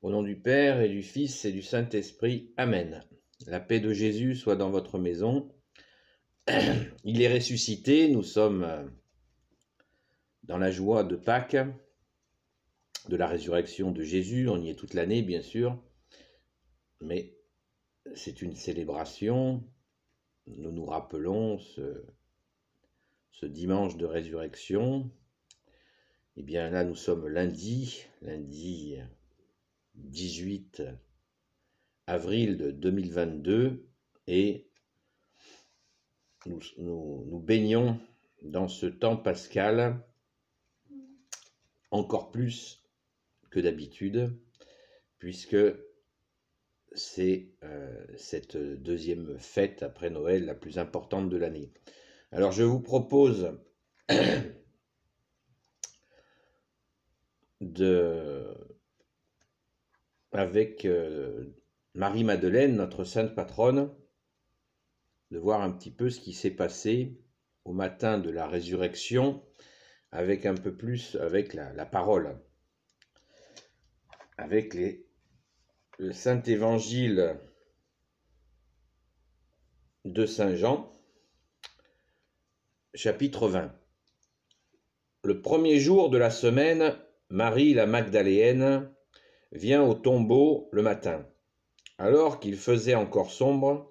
Au nom du Père et du Fils et du Saint-Esprit. Amen. La paix de Jésus soit dans votre maison. Il est ressuscité, nous sommes dans la joie de Pâques, de la résurrection de Jésus. On y est toute l'année, bien sûr, mais c'est une célébration. Nous nous rappelons ce dimanche de résurrection. Eh bien là, nous sommes lundi 18 avril de 2022, et nous baignons dans ce temps pascal encore plus que d'habitude, puisque c'est cette deuxième fête après Noël la plus importante de l'année. Alors je vous propose avec Marie-Madeleine, notre sainte patronne, de voir un petit peu ce qui s'est passé au matin de la résurrection, avec un peu plus, avec la parole, avec le Saint Évangile de Saint Jean, chapitre 20. Le premier jour de la semaine, Marie la Magdaléenne vient au tombeau le matin, alors qu'il faisait encore sombre,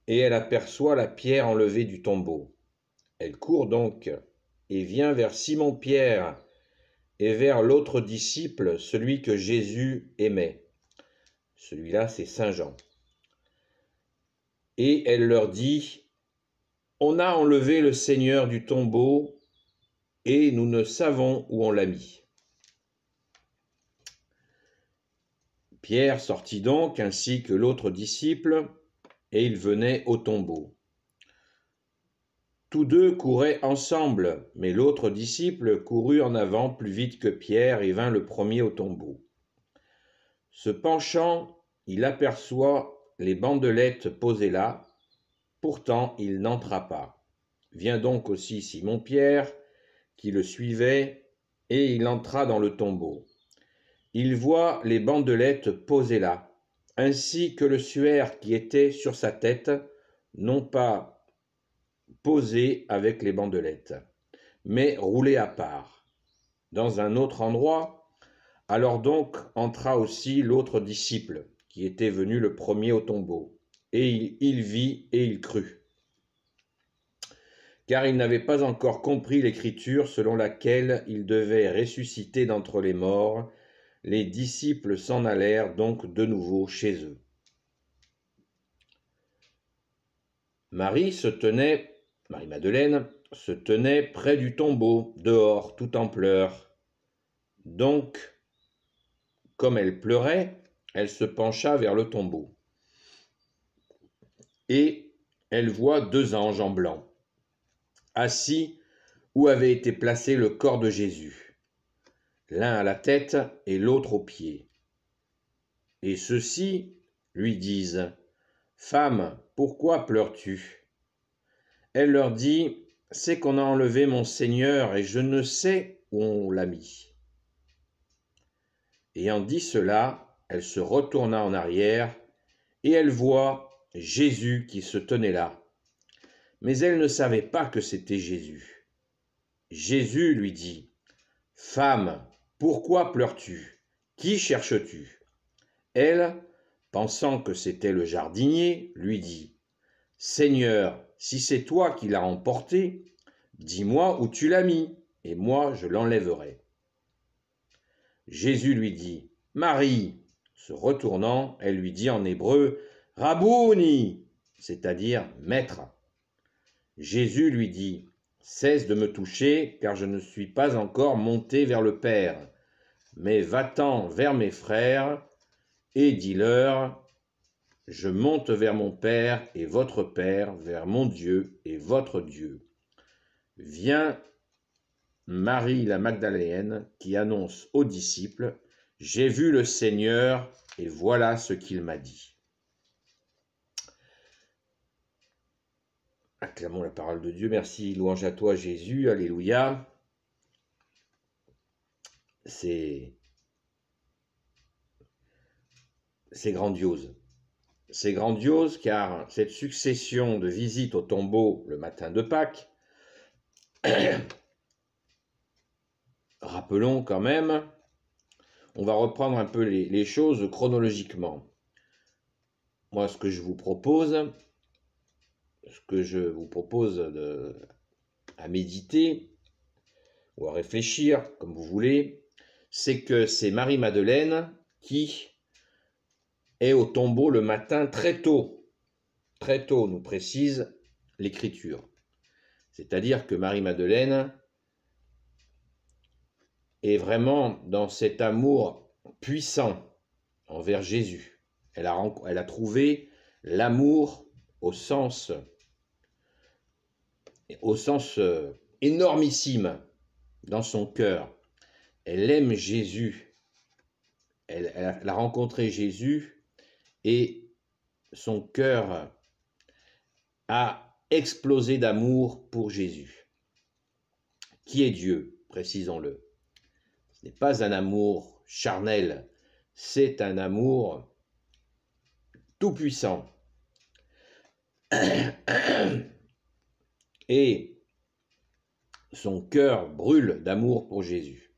et elle aperçoit la pierre enlevée du tombeau. Elle court donc et vient vers Simon-Pierre et vers l'autre disciple, celui que Jésus aimait. Celui-là, c'est Saint Jean. Et elle leur dit: « On a enlevé le Seigneur du tombeau, et nous ne savons où on l'a mis. » Pierre sortit donc, ainsi que l'autre disciple, et ils venaient au tombeau. Tous deux couraient ensemble, mais l'autre disciple courut en avant plus vite que Pierre et vint le premier au tombeau. Se penchant, il aperçoit les bandelettes posées là, pourtant il n'entra pas. Vient donc aussi Simon-Pierre, qui le suivait, et il entra dans le tombeau. Il voit les bandelettes posées là, ainsi que le suaire qui était sur sa tête, non pas posé avec les bandelettes, mais roulé à part, dans un autre endroit. Alors donc entra aussi l'autre disciple, qui était venu le premier au tombeau, et il vit et il crut. Car il n'avait pas encore compris l'écriture selon laquelle il devait ressusciter d'entre les morts. Les disciples s'en allèrent donc de nouveau chez eux. Marie-Madeleine se tenait près du tombeau, dehors, tout en pleurs. Donc, comme elle pleurait, elle se pencha vers le tombeau. Et elle voit deux anges en blanc, assis où avait été placé le corps de Jésus, l'un à la tête et l'autre aux pieds. Et ceux-ci lui disent: « Femme, pourquoi pleures-tu » Elle leur dit: « C'est qu'on a enlevé mon Seigneur et je ne sais où on l'a mis. » Ayant dit cela, elle se retourna en arrière et elle voit Jésus qui se tenait là. Mais elle ne savait pas que c'était Jésus. Jésus lui dit: « Femme, pourquoi pleures-tu? Qui cherches-tu » Elle, pensant que c'était le jardinier, lui dit: « Seigneur, si c'est toi qui l'as emporté, dis-moi où tu l'as mis, et moi je l'enlèverai. » Jésus lui dit: « Marie !» Se retournant, elle lui dit en hébreu: « Rabouni !» c'est-à-dire maître. Jésus lui dit: « Cesse de me toucher, car je ne suis pas encore monté vers le Père, mais va-t'en vers mes frères, et dis-leur: je monte vers mon Père et votre Père, vers mon Dieu et votre Dieu. » Vient Marie la Magdaléenne qui annonce aux disciples: « J'ai vu le Seigneur et voilà ce qu'il m'a dit. » Acclamons la parole de Dieu. Merci, louange à toi Jésus, alléluia. C'est c'est grandiose. C'est grandiose car cette succession de visites au tombeau le matin de Pâques, rappelons quand même, on va reprendre un peu les choses chronologiquement. Moi, ce que je vous propose à méditer ou à réfléchir, comme vous voulez, c'est que c'est Marie-Madeleine qui est au tombeau le matin très tôt, nous précise l'Écriture. C'est-à-dire que Marie-Madeleine est vraiment dans cet amour puissant envers Jésus. Elle a trouvé l'amour au sens énormissime dans son cœur. Elle aime Jésus. Elle a rencontré Jésus et son cœur a explosé d'amour pour Jésus, qui est Dieu, précisons-le. Ce n'est pas un amour charnel, c'est un amour tout-puissant. Et son cœur brûle d'amour pour Jésus.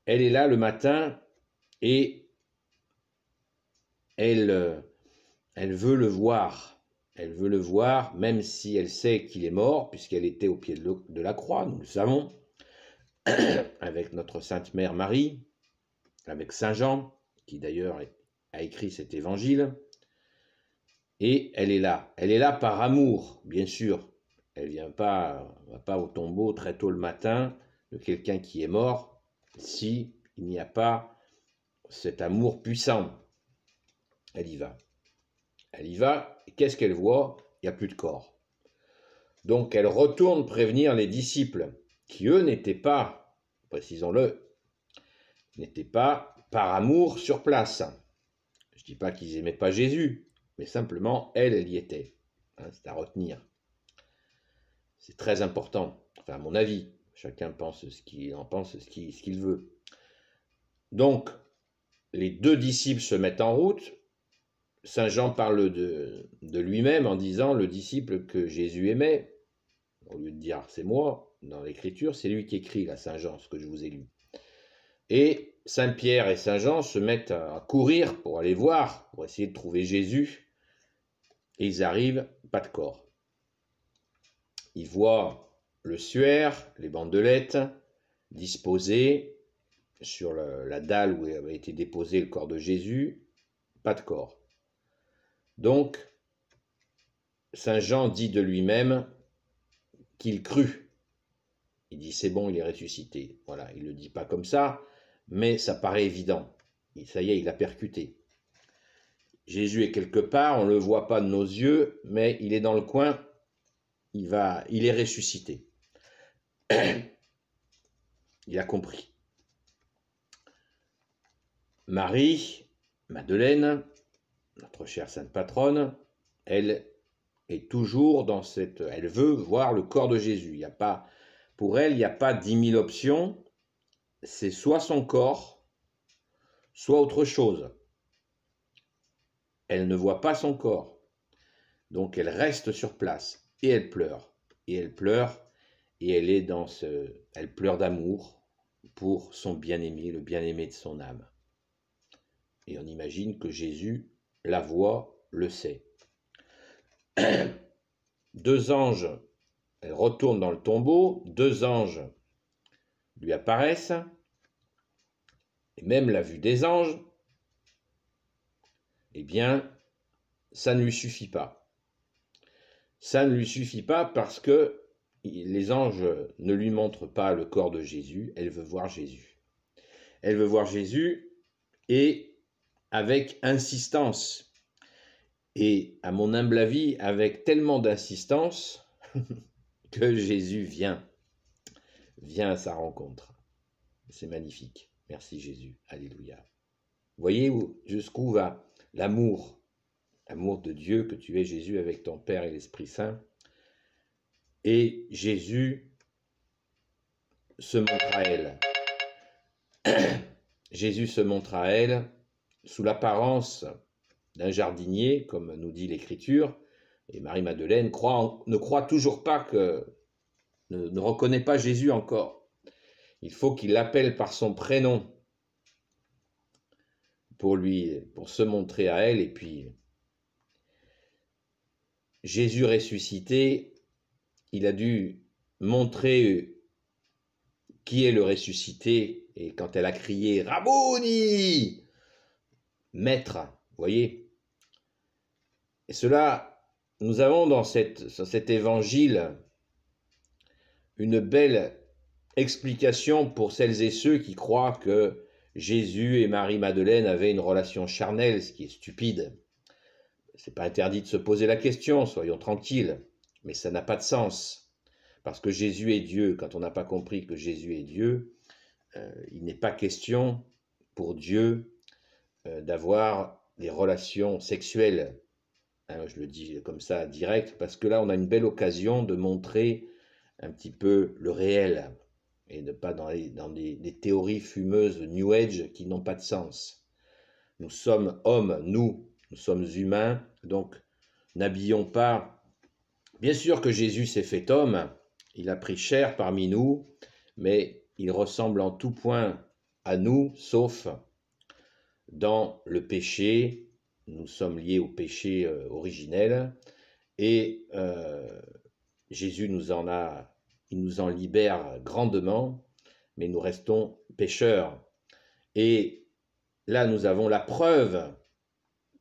Elle est là le matin et elle veut le voir. Elle veut le voir, même si elle sait qu'il est mort, puisqu'elle était au pied de la croix, nous le savons, avec notre Sainte Mère Marie, avec Saint Jean, qui d'ailleurs a écrit cet évangile. Et elle est là par amour, bien sûr. Elle ne va pas au tombeau très tôt le matin de quelqu'un qui est mort, si il n'y a pas cet amour puissant. Elle y va. Elle y va, et qu'est-ce qu'elle voit? Il n'y a plus de corps. Donc elle retourne prévenir les disciples, qui eux n'étaient pas, précisons-le, n'étaient pas par amour sur place. Je ne dis pas qu'ils n'aimaient pas Jésus, mais simplement, elle y était. C'est à retenir. C'est très important, enfin à mon avis. Chacun pense ce qu'il veut. Donc, les deux disciples se mettent en route. Saint Jean parle de lui-même en disant le disciple que Jésus aimait. Au lieu de dire c'est moi, dans l'Écriture, c'est lui qui écrit là, Saint Jean, ce que je vous ai lu. Et Saint Pierre et Saint Jean se mettent à courir pour aller voir, pour essayer de trouver Jésus. Et ils arrivent, pas de corps. Ils voient le suaire, les bandelettes disposées sur la dalle où avait été déposé le corps de Jésus, pas de corps. Donc, Saint Jean dit de lui-même qu'il crut. Il dit c'est bon, il est ressuscité. Voilà, il ne le dit pas comme ça, mais ça paraît évident. Et ça y est, il a percuté. Jésus est quelque part, on ne le voit pas de nos yeux, mais il est dans le coin, il est ressuscité. Il a compris. Marie, Madeleine, notre chère sainte patronne, elle est toujours dans elle veut voir le corps de Jésus. Pour elle, il n'y a pas 10 000 options. C'est soit son corps, soit autre chose. Elle ne voit pas son corps. Donc elle reste sur place et elle pleure. Et elle pleure et elle est elle pleure d'amour pour son bien-aimé, le bien-aimé de son âme. Et on imagine que Jésus la voit, le sait. Deux anges, elle retourne dans le tombeau, deux anges lui apparaissent, et même la vue des anges, eh bien, ça ne lui suffit pas. Ça ne lui suffit pas parce que les anges ne lui montrent pas le corps de Jésus, elle veut voir Jésus. Elle veut voir Jésus et avec insistance. Et à mon humble avis, avec tellement d'insistance que Jésus vient à sa rencontre. C'est magnifique. Merci Jésus. Alléluia. Voyez jusqu'où va l'amour de Dieu que tu es, Jésus, avec ton Père et l'Esprit Saint. Et Jésus se montre à elle. Jésus se montre à elle sous l'apparence d'un jardinier, comme nous dit l'Écriture, et Marie-Madeleine ne croit toujours pas ne reconnaît pas Jésus encore. Il faut qu'il l'appelle par son prénom pour se montrer à elle. Et puis, Jésus ressuscité, il a dû montrer qui est le ressuscité. Et quand elle a crié « Rabouni !» Maître, vous voyez. Et cela, nous avons dans cet évangile une belle explication pour celles et ceux qui croient que Jésus et Marie-Madeleine avaient une relation charnelle, ce qui est stupide. C'est pas interdit de se poser la question, soyons tranquilles, mais ça n'a pas de sens. Parce que Jésus est Dieu, quand on n'a pas compris que Jésus est Dieu, il n'est pas question pour Dieu d'avoir des relations sexuelles. Hein, je le dis comme ça, direct, parce que là, on a une belle occasion de montrer un petit peu le réel, et ne pas dans des théories fumeuses de New Age qui n'ont pas de sens. Nous sommes hommes, nous sommes humains, donc n'habillons pas. Bien sûr que Jésus s'est fait homme, il a pris chair parmi nous, mais il ressemble en tout point à nous, sauf dans le péché. Nous sommes liés au péché originel, et Jésus il nous en libère grandement, mais nous restons pécheurs. Et là, nous avons la preuve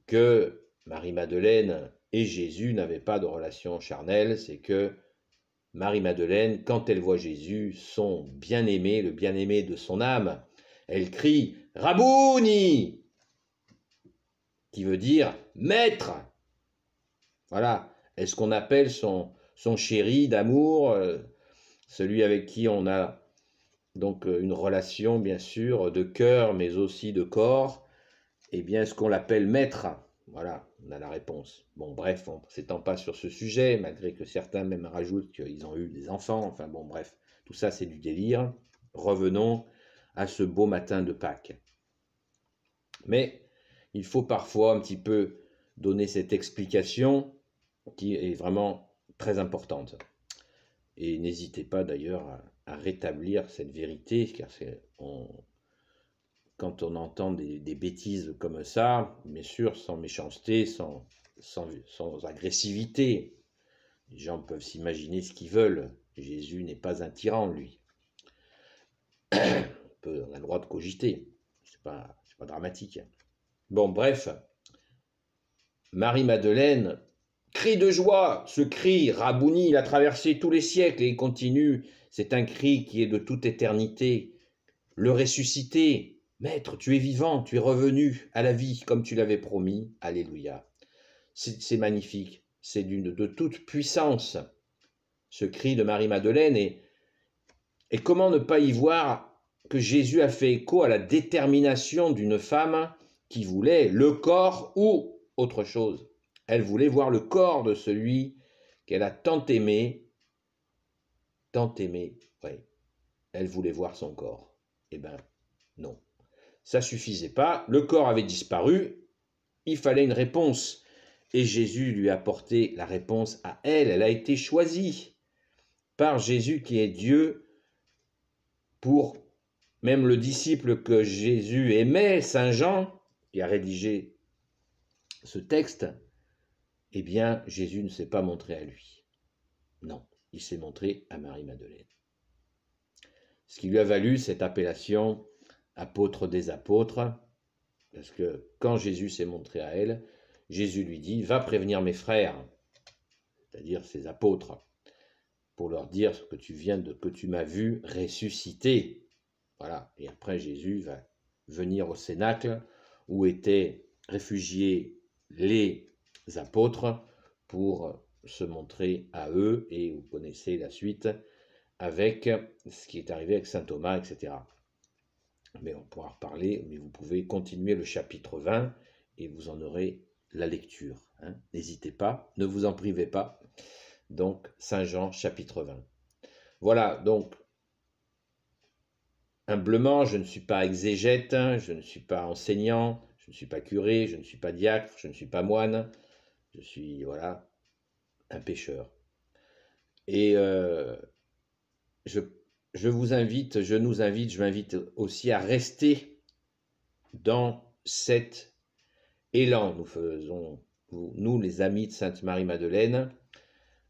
que Marie-Madeleine et Jésus n'avaient pas de relation charnelle. C'est que Marie-Madeleine, quand elle voit Jésus, son bien-aimé, le bien-aimé de son âme, elle crie « Rabouni !» qui veut dire « Maître !» Voilà, est ce qu'on appelle son chéri d'amour, celui avec qui on a donc une relation, bien sûr, de cœur, mais aussi de corps. Eh bien, est-ce qu'on l'appelle maître? Voilà, on a la réponse. Bon, bref, on ne s'étend pas sur ce sujet, malgré que certains même rajoutent qu'ils ont eu des enfants. Enfin bon, bref, tout ça, c'est du délire. Revenons à ce beau matin de Pâques. Mais il faut parfois un petit peu donner cette explication qui est vraiment très importante. Et n'hésitez pas d'ailleurs à rétablir cette vérité, car quand on entend des bêtises comme ça, bien sûr, sans méchanceté, sans agressivité, les gens peuvent s'imaginer ce qu'ils veulent. Jésus n'est pas un tyran, lui. On a le droit de cogiter, c'est pas dramatique. Bon, bref, Marie-Madeleine, cri de joie, ce cri, Rabouni, il a traversé tous les siècles et il continue. C'est un cri qui est de toute éternité. Le ressuscité, Maître, tu es vivant, tu es revenu à la vie comme tu l'avais promis. Alléluia. C'est magnifique, c'est de toute puissance, ce cri de Marie-Madeleine. Et comment ne pas y voir que Jésus a fait écho à la détermination d'une femme qui voulait le corps ou autre chose. Elle voulait voir le corps de celui qu'elle a tant aimé, oui. Elle voulait voir son corps. Eh bien, non. Ça ne suffisait pas, le corps avait disparu, il fallait une réponse. Et Jésus lui a apporté la réponse à elle. Elle a été choisie par Jésus qui est Dieu pour même le disciple que Jésus aimait, Saint Jean, qui a rédigé ce texte. Eh bien, Jésus ne s'est pas montré à lui. Non, il s'est montré à Marie-Madeleine. Ce qui lui a valu cette appellation apôtre des apôtres, parce que quand Jésus s'est montré à elle, Jésus lui dit « Va prévenir mes frères », c'est-à-dire ses apôtres, pour leur dire que tu m'as vu ressusciter. Voilà. Et après, Jésus va venir au cénacle où étaient réfugiés les apôtres pour se montrer à eux, et vous connaissez la suite avec ce qui est arrivé avec saint Thomas, etc. Mais on pourra reparler, mais vous pouvez continuer le chapitre 20 et vous en aurez la lecture. Hein. N'hésitez pas, ne vous en privez pas. Donc, Saint Jean, chapitre 20. Voilà, donc, humblement, je ne suis pas exégète, je ne suis pas enseignant, Je ne suis pas curé, je ne suis pas diacre, je ne suis pas moine, je suis, voilà, un pécheur. Et je, je vous invite, je nous invite, je m'invite aussi à rester dans cet élan. Nous faisons, nous les amis de Sainte Marie-Madeleine,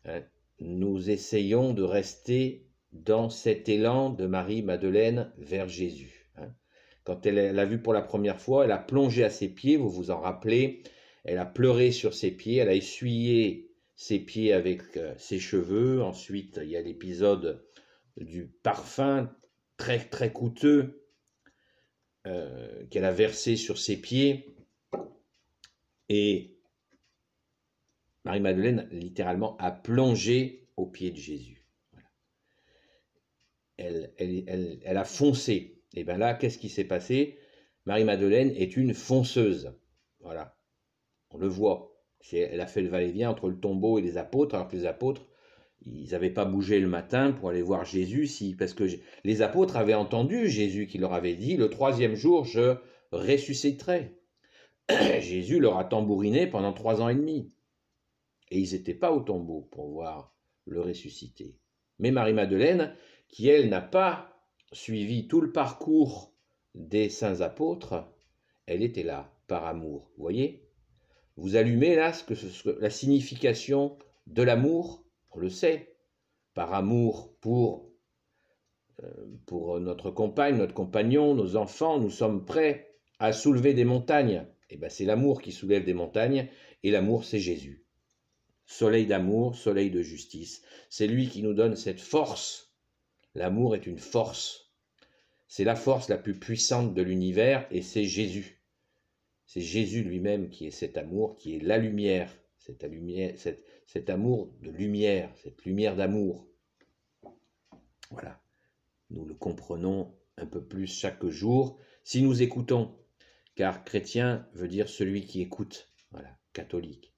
hein, nous essayons de rester dans cet élan de Marie-Madeleine vers Jésus. Hein. Quand elle l'a vu pour la première fois, elle a plongé à ses pieds, vous vous en rappelez, elle a pleuré sur ses pieds, elle a essuyé ses pieds avec ses cheveux. Ensuite, il y a l'épisode du parfum très très coûteux qu'elle a versé sur ses pieds. Et Marie-Madeleine, littéralement, a plongé aux pieds de Jésus. Voilà. Elle a foncé. Et bien là, qu'est-ce qui s'est passé? Marie-Madeleine est une fonceuse. Voilà. On le voit. Elle a fait le va-et-vient entre le tombeau et les apôtres, alors que les apôtres, ils n'avaient pas bougé le matin pour aller voir Jésus, parce que les apôtres avaient entendu Jésus qui leur avait dit, le 3e jour, je ressusciterai. Jésus leur a tambouriné pendant 3 ans et demi. Et ils n'étaient pas au tombeau pour voir le ressuscité. Mais Marie-Madeleine, qui elle n'a pas suivi tout le parcours des saints apôtres, elle était là par amour. Vous voyez? Vous allumez là la signification de l'amour, on le sait, par amour pour notre compagne, notre compagnon, nos enfants, nous sommes prêts à soulever des montagnes. Et bien c'est l'amour qui soulève des montagnes, et l'amour c'est Jésus. Soleil d'amour, soleil de justice, c'est lui qui nous donne cette force. L'amour est une force. C'est la force la plus puissante de l'univers, et c'est Jésus. C'est Jésus lui-même qui est cet amour, qui est la lumière, cet amour de lumière, cette lumière d'amour. Voilà, nous le comprenons un peu plus chaque jour si nous écoutons, car chrétien veut dire celui qui écoute, voilà, catholique.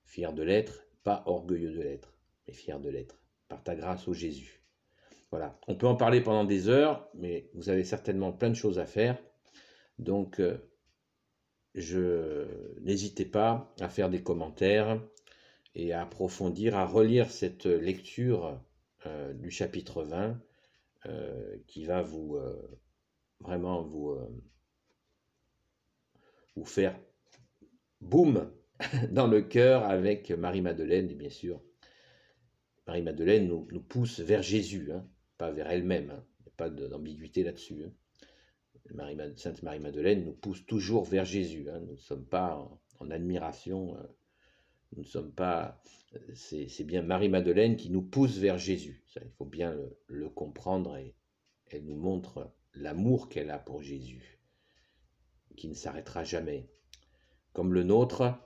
Fier de l'être, pas orgueilleux de l'être, mais fier de l'être, par ta grâce, ô Jésus. Voilà, on peut en parler pendant des heures, mais vous avez certainement plein de choses à faire, donc n'hésitez pas à faire des commentaires et à approfondir, à relire cette lecture du chapitre 20 qui va vous vraiment vous faire boum dans le cœur avec Marie-Madeleine. Et bien sûr, Marie-Madeleine nous pousse vers Jésus, hein, pas vers elle-même. Hein. Il n'y a pas d'ambiguïté là-dessus. Hein. Sainte Marie-Madeleine nous pousse toujours vers Jésus. Hein. Nous ne sommes pas en admiration. Nous ne sommes pas. C'est bien Marie-Madeleine qui nous pousse vers Jésus. Ça, il faut bien le comprendre, et elle nous montre l'amour qu'elle a pour Jésus, qui ne s'arrêtera jamais. Comme le nôtre,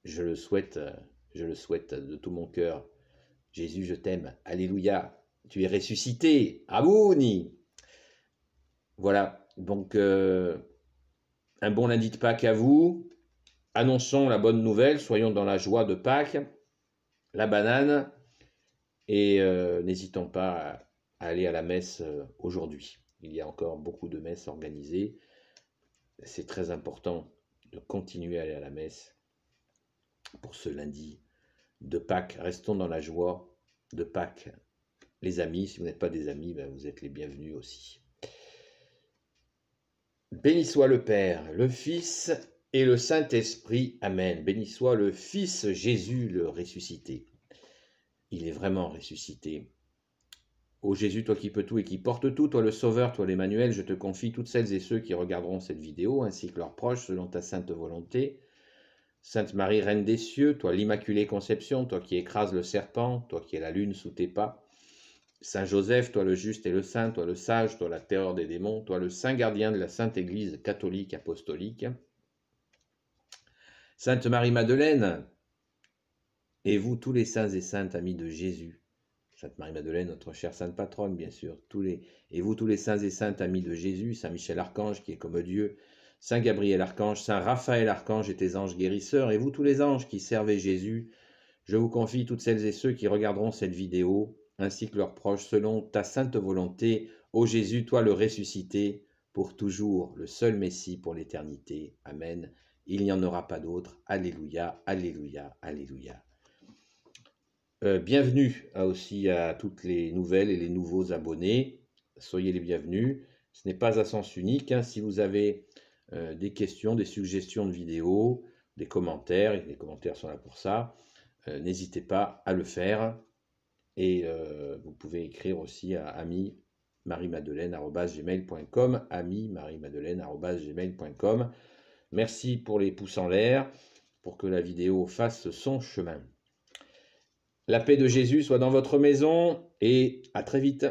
je le souhaite de tout mon cœur. Jésus, je t'aime. Alléluia. Tu es ressuscité. Abouni. Voilà. Donc, un bon lundi de Pâques à vous. Annonçons la bonne nouvelle. Soyons dans la joie de Pâques. La banane. Et n'hésitons pas à aller à la messe aujourd'hui. Il y a encore beaucoup de messes organisées. C'est très important de continuer à aller à la messe pour ce lundi de Pâques. Restons dans la joie de Pâques. Les amis, si vous n'êtes pas des amis, ben vous êtes les bienvenus aussi. Béni soit le Père, le Fils et le Saint-Esprit. Amen. Béni soit le Fils Jésus, le ressuscité. Il est vraiment ressuscité. Ô Jésus, toi qui peux tout et qui portes tout, toi le Sauveur, toi l'Emmanuel, je te confie toutes celles et ceux qui regarderont cette vidéo, ainsi que leurs proches, selon ta sainte volonté. Sainte Marie, Reine des cieux, toi l'Immaculée Conception, toi qui écrases le serpent, toi qui es la lune sous tes pas. Saint Joseph, toi le juste et le saint, toi le sage, toi la terreur des démons, toi le saint gardien de la Sainte Église catholique apostolique. Sainte Marie-Madeleine, et vous tous les saints et saintes amis de Jésus. Sainte Marie-Madeleine, notre chère sainte patronne, bien sûr. Et vous tous les saints et saintes amis de Jésus, Saint Michel Archange qui est comme Dieu, Saint Gabriel Archange, Saint Raphaël Archange et tes anges guérisseurs, et vous tous les anges qui servez Jésus, je vous confie toutes celles et ceux qui regarderont cette vidéo, ainsi que leurs proches, selon ta sainte volonté, ô Jésus, toi le ressuscité, pour toujours, le seul Messie pour l'éternité. Amen. Il n'y en aura pas d'autre. Alléluia, alléluia, alléluia. Bienvenue aussi à toutes les nouvelles et les nouveaux abonnés. Soyez les bienvenus. Ce n'est pas à sens unique. Hein. Si vous avez des questions, des suggestions de vidéos, des commentaires, et les commentaires sont là pour ça, n'hésitez pas à le faire. Et vous pouvez écrire aussi à ami-marie-madeleine@gmail.com, ami-marie-madeleine@gmail.com. Merci pour les pouces en l'air, pour que la vidéo fasse son chemin. La paix de Jésus soit dans votre maison et à très vite.